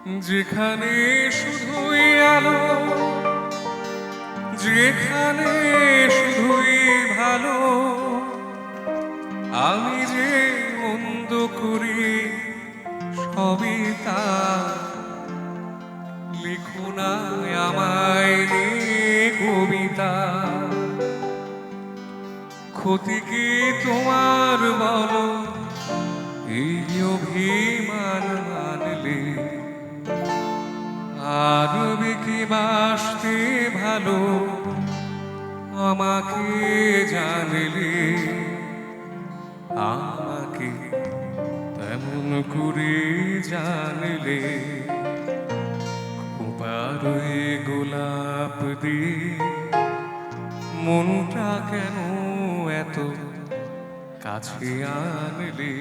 যেখানে শুধুই আলো, যেখানে শুধুই ভালো, আমি যে মন্দ করি সবই তা। লিখো না আমায় নিয়ে কবিতা, ক্ষতি কি তোমার বলো? এই অভিমান মানলে আরবে কি বাসতে ভালো আমাকে জানলে, আমাকে তেমন করে জানলে। খোপারই গোলাপ দিয়ে মনটা কেন এত কাছে আনলে?